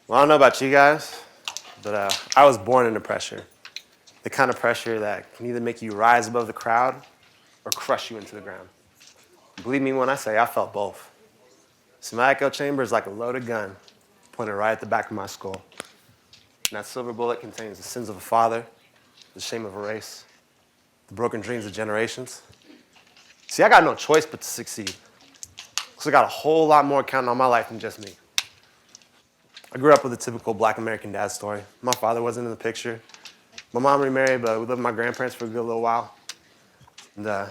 Well, I don't know about you guys, but I was born into pressure. The kind of pressure that can either make you rise above the crowd or crush you into the ground. Believe me when I say I felt both. So my echo chamber is like a loaded gun pointed right at the back of my skull. And that silver bullet contains the sins of a father, the shame of a race, the broken dreams of generations. See, I got no choice but to succeed. Because I got a whole lot more counting on my life than just me. I grew up with a typical black American dad story. My father wasn't in the picture. My mom remarried, but we lived with my grandparents for a good little while. And I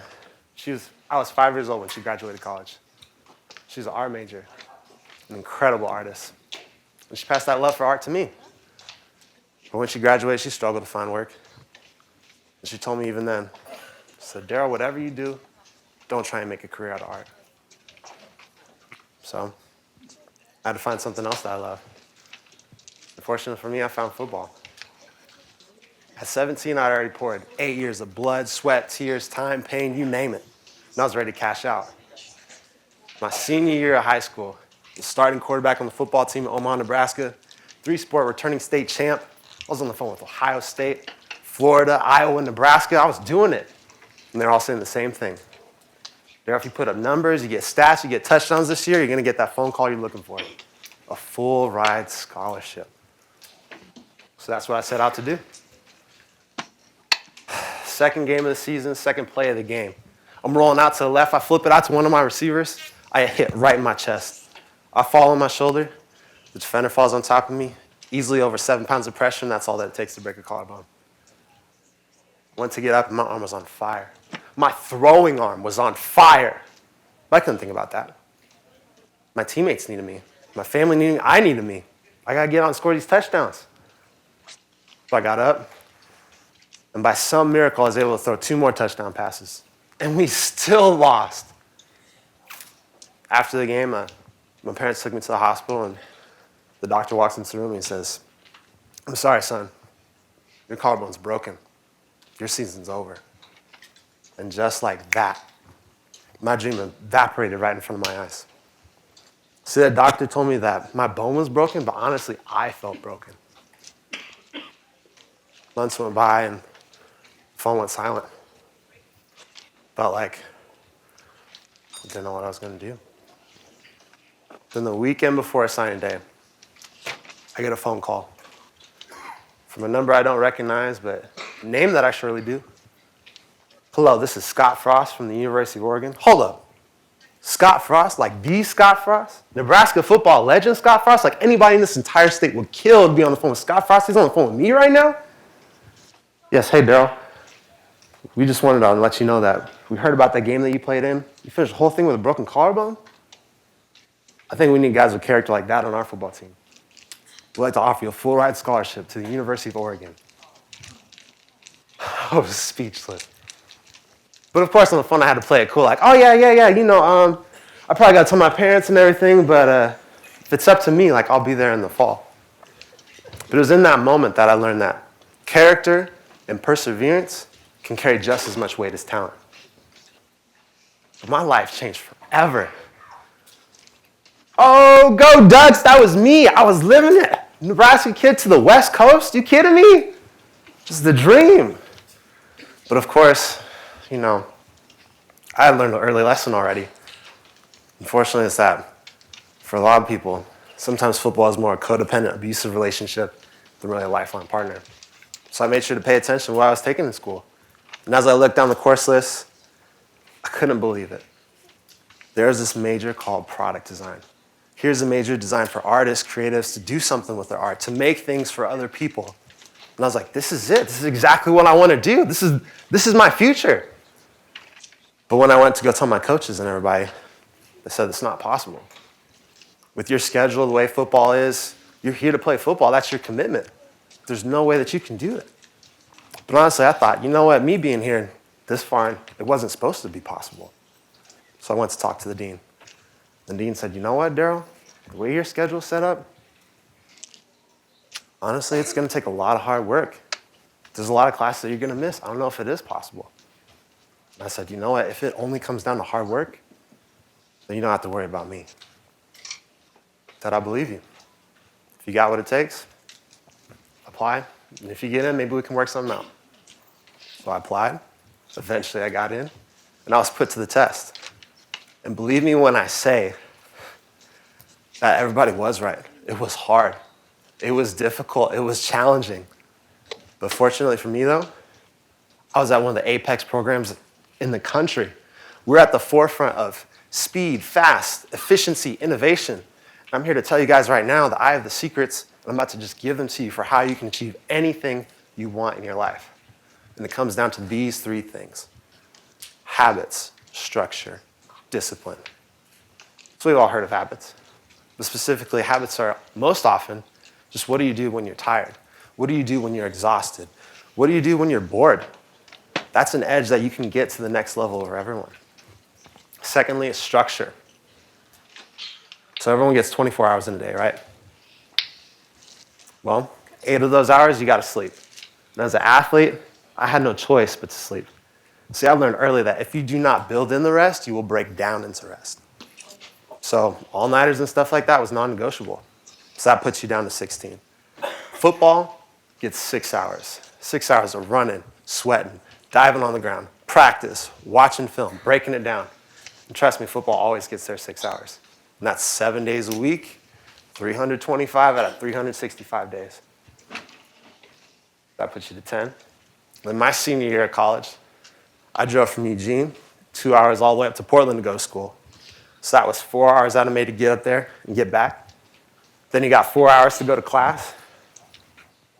was 5 years old when she graduated college. She's an art major, an incredible artist. And she passed that love for art to me. But when she graduated, she struggled to find work. And she told me even then, she said, Daryle, whatever you do, don't try and make a career out of art. So I had to find something else that I love. Fortunately for me, I found football. At 17, I'd already poured 8 years of blood, sweat, tears, time, pain, you name it. And I was ready to cash out. My senior year of high school, the starting quarterback on the football team in Omaha, Nebraska, 3-sport returning state champ. I was on the phone with Ohio State, Florida, Iowa, Nebraska. I was doing it. And they're all saying the same thing. If you put up numbers, you get stats, you get touchdowns this year, you're going to get that phone call you're looking for. A full ride scholarship. So that's what I set out to do. Second game of the season, second play of the game. I'm rolling out to the left. I flip it out to one of my receivers. I hit right in my chest. I fall on my shoulder. The defender falls on top of me. Easily over 7 pounds of pressure, and that's all that it takes to break a collarbone. Went to get up, and my arm was on fire. My throwing arm was on fire. But I couldn't think about that. My teammates needed me. My family needed me. I needed me. I got to get out and score these touchdowns. So I got up, and by some miracle, I was able to throw 2 more touchdown passes. And we still lost. After the game, my parents took me to the hospital, and the doctor walks into the room and he says, I'm sorry, son. Your collarbone's broken. Your season's over. And just like that, my dream evaporated right in front of my eyes. See, that doctor told me that my bone was broken, but honestly, I felt broken. Months went by and the phone went silent. Felt like I didn't know what I was going to do. Then the weekend before signing day, I get a phone call from a number I don't recognize, but a name that I surely do. Hello, this is Scott Frost from the University of Oregon. Hold up. Scott Frost? Like the Scott Frost? Nebraska football legend Scott Frost? Like anybody in this entire state would kill to be on the phone with Scott Frost. He's on the phone with me right now? Yes, hey, Daryle. We just wanted to let you know that we heard about that game that you played in. You finished the whole thing with a broken collarbone? I think we need guys with character like that on our football team. We'd like to offer you a full ride scholarship to the University of Oregon. I was speechless. But of course, on the phone, I had to play it cool. Like, oh, yeah, I probably got to tell my parents and everything, but if it's up to me, like, I'll be there in the fall. But it was in that moment that I learned that character and perseverance can carry just as much weight as talent. But my life changed forever. Oh, go Ducks, that was me. I was living it. Nebraska kid to the West Coast, you kidding me? This is the dream. But of course, I had learned an early lesson already. Unfortunately, it's that for a lot of people, sometimes football is more a codependent, abusive relationship than really a lifelong partner. So I made sure to pay attention to what I was taking in school. And as I looked down the course list, I couldn't believe it. There's this major called product design. Here's a major designed for artists, creatives to do something with their art, to make things for other people. And I was like, this is it. This is exactly what I want to do. This is my future. But when I went to go tell my coaches and everybody, they said it's not possible. With your schedule, the way football is, you're here to play football. That's your commitment. There's no way that you can do it. But honestly, I thought, you know what? Me being here this far, it wasn't supposed to be possible. So I went to talk to the dean. The dean said, you know what, Daryle? The way your schedule's set up, honestly, it's going to take a lot of hard work. There's a lot of classes that you're going to miss. I don't know if it is possible. And I said, you know what? If it only comes down to hard work, then you don't have to worry about me. That I believe you. If you got what it takes, apply. And if you get in, maybe we can work something out. So I applied. Eventually I got in, and I was put to the test. And believe me when I say that everybody was right. It was hard. It was difficult. It was challenging. But fortunately for me, though, I was at one of the apex programs in the country. We're at the forefront of speed, fast, efficiency, innovation. And I'm here to tell you guys right now that I have the secrets, and I'm about to just give them to you for how you can achieve anything you want in your life. And it comes down to these three things: habits, structure, discipline. So we've all heard of habits. But specifically, habits are most often just what do you do when you're tired? What do you do when you're exhausted? What do you do when you're bored? That's an edge that you can get to the next level over everyone. Secondly, is structure. So everyone gets 24 hours in a day, right? Well, 8 of those hours, you got to sleep. And as an athlete, I had no choice but to sleep. See, I learned early that if you do not build in the rest, you will break down into rest. So all-nighters and stuff like that was non-negotiable. So that puts you down to 16. Football gets 6 hours. 6 hours of running, sweating, diving on the ground, practice, watching film, breaking it down. And trust me, football always gets there 6 hours. And that's 7 days a week, 325 out of 365 days. That puts you to 10. Then my senior year of college, I drove from Eugene, 2 hours all the way up to Portland to go to school. So that was 4 hours out of me to get up there and get back. Then you got 4 hours to go to class.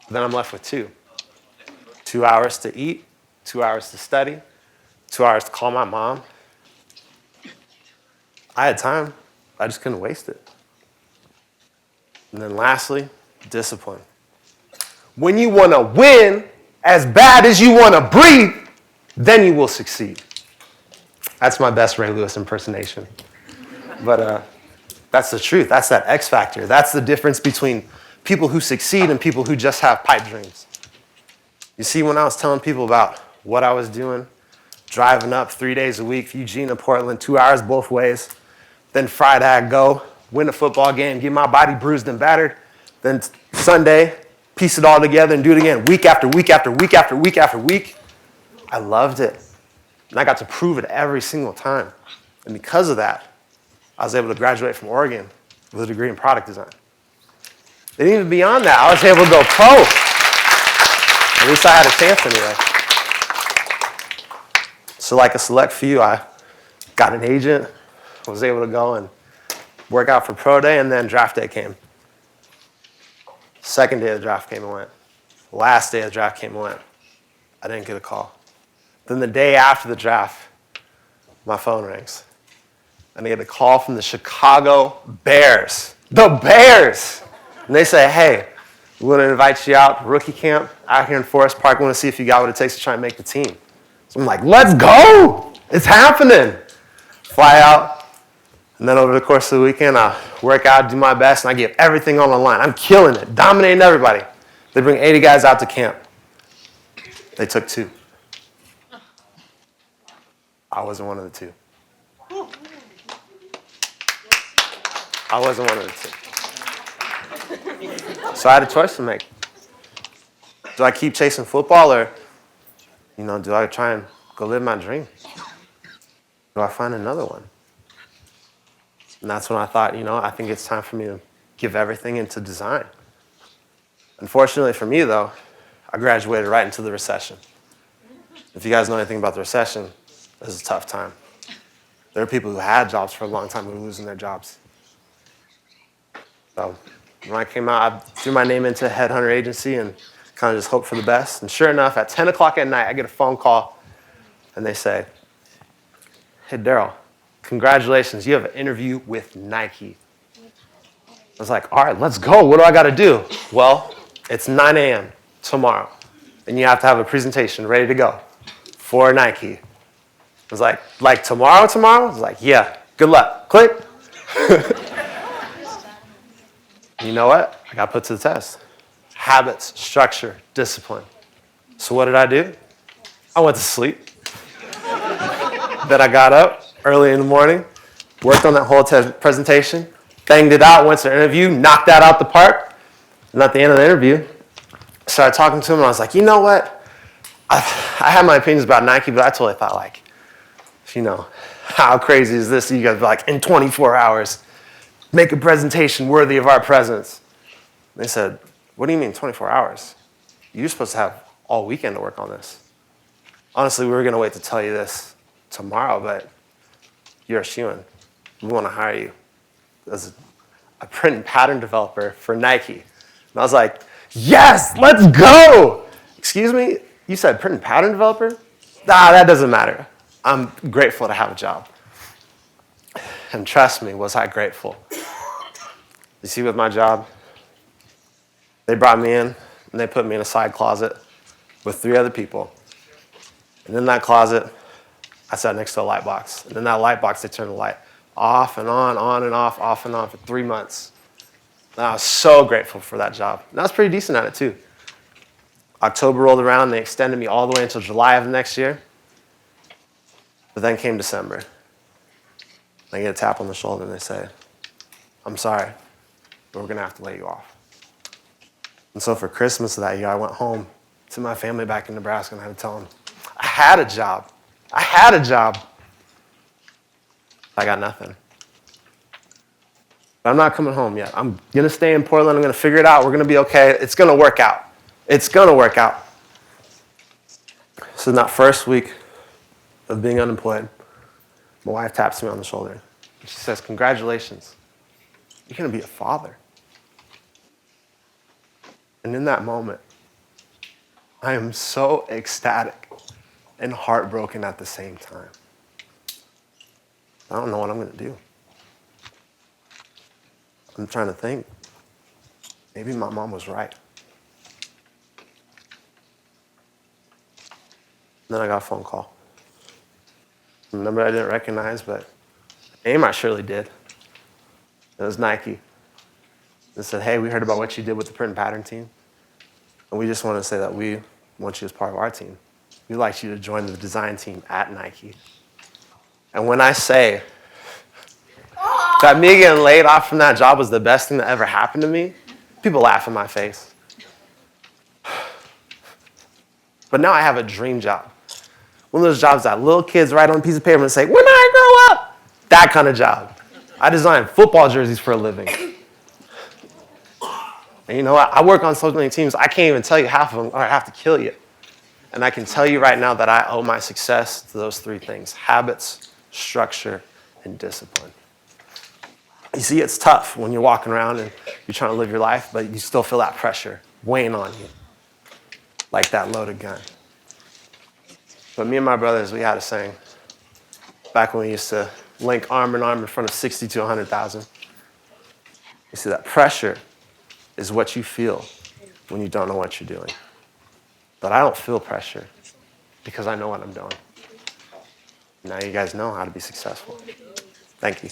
Then I'm left with 2. 2 hours to eat, 2 hours to study, 2 hours to call my mom. I had time. I just couldn't waste it. And then lastly, discipline. When you want to win as bad as you want to breathe, then you will succeed. That's my best Ray Lewis impersonation. But that's the truth. That's that X factor. That's the difference between people who succeed and people who just have pipe dreams. You see, when I was telling people about what I was doing, driving up 3 days a week, Eugene to Portland, 2 hours both ways, then Friday I'd go, win a football game, get my body bruised and battered, then Sunday, piece it all together and do it again, week after week after week after week after week. I loved it. And I got to prove it every single time. And because of that, I was able to graduate from Oregon with a degree in product design. And even beyond that, I was able to go pro. At least I had a chance anyway. So like a select few, I got an agent, was able to go and work out for pro day, and then draft day came. Second day of the draft came and went. Last day of the draft came and went. I didn't get a call. Then the day after the draft, my phone rings. And I get a call from the Chicago Bears. The Bears! And they say, hey, we want to invite you out to rookie camp out here in Forest Park. We want to see if you got what it takes to try and make the team. So I'm like, let's go! It's happening! Fly out. And then over the course of the weekend, I work out, do my best, and I give everything on the line. I'm killing it, dominating everybody. They bring 80 guys out to camp. They took 2. I wasn't one of the 2. I wasn't one of the 2. So I had a choice to make. Do I keep chasing football, or, do I try and go live my dream? Do I find another one? And that's when I thought, I think it's time for me to give everything into design. Unfortunately for me, though, I graduated right into the recession. If you guys know anything about the recession, it was a tough time. There are people who had jobs for a long time who were losing their jobs. So when I came out, I threw my name into a headhunter agency and kind of just hoped for the best. And sure enough, at 10 o'clock at night, I get a phone call, and they say, hey, Daryle, congratulations, you have an interview with Nike. I was like, all right, let's go. What do I got to do? Well, it's 9 a.m. tomorrow, and you have to have a presentation ready to go for Nike. I was like tomorrow? I was like, yeah, good luck. Click. You know what? I got put to the test. Habits, structure, discipline. So what did I do? I went to sleep. Then I got up early in the morning, worked on that whole presentation, banged it out, went to an interview, knocked that out the park, And at the end of the interview, I started talking to him, and I was like, you know what? I had my opinions about Nike, but I totally thought, like, how crazy is this? You guys, like, in 24 hours, make a presentation worthy of our presence. And they said, what do you mean 24 hours? You're supposed to have all weekend to work on this. Honestly, we were going to wait to tell you this tomorrow, but you're a shoo-in. We want to hire you as a print and pattern developer for Nike. And I was like, yes, let's go. Excuse me? You said print and pattern developer? Nah, that doesn't matter. I'm grateful to have a job. And trust me, was I grateful. You see, with my job, they brought me in and they put me in a side closet with 3 other people. And in that closet, I sat next to a light box. And in that light box, they turned the light off and on and off and on for 3 months. And I was so grateful for that job. And I was pretty decent at it too. October rolled around, they extended me all the way until July of the next year. But then came December. I get a tap on the shoulder and they say, I'm sorry, but we're gonna have to lay you off. And so for Christmas of that year, I went home to my family back in Nebraska and I had to tell them, I had a job. I got nothing. But I'm not coming home yet. I'm gonna stay in Portland, I'm gonna figure it out, we're gonna be okay, it's gonna work out. It's gonna work out. So in that first week of being unemployed, my wife taps me on the shoulder. She says, congratulations, you're gonna be a father. And in that moment, I am so ecstatic and heartbroken at the same time. I don't know what I'm gonna do. I'm trying to think, maybe my mom was right. Then I got a phone call. A number I didn't recognize, but a name I surely did. It was Nike. They said, hey, we heard about what you did with the print and pattern team, and we just want to say that we want you as part of our team. We'd like you to join the design team at Nike. And when I say that me getting laid off from that job was the best thing that ever happened to me, people laugh in my face. But now I have a dream job. One of those jobs that little kids write on a piece of paper and say, when I grow up, that kind of job. I design football jerseys for a living. And you know what? I work on so many teams, I can't even tell you half of them, or I have to kill you. And I can tell you right now that I owe my success to those 3 things: habits, structure, and discipline. You see, it's tough when you're walking around and you're trying to live your life, but you still feel that pressure weighing on you, like that loaded gun. But me and my brothers, we had a saying back when we used to link arm in arm in front of 60 to 100,000. You see, that pressure is what you feel when you don't know what you're doing. But I don't feel pressure because I know what I'm doing. Now you guys know how to be successful. Thank you.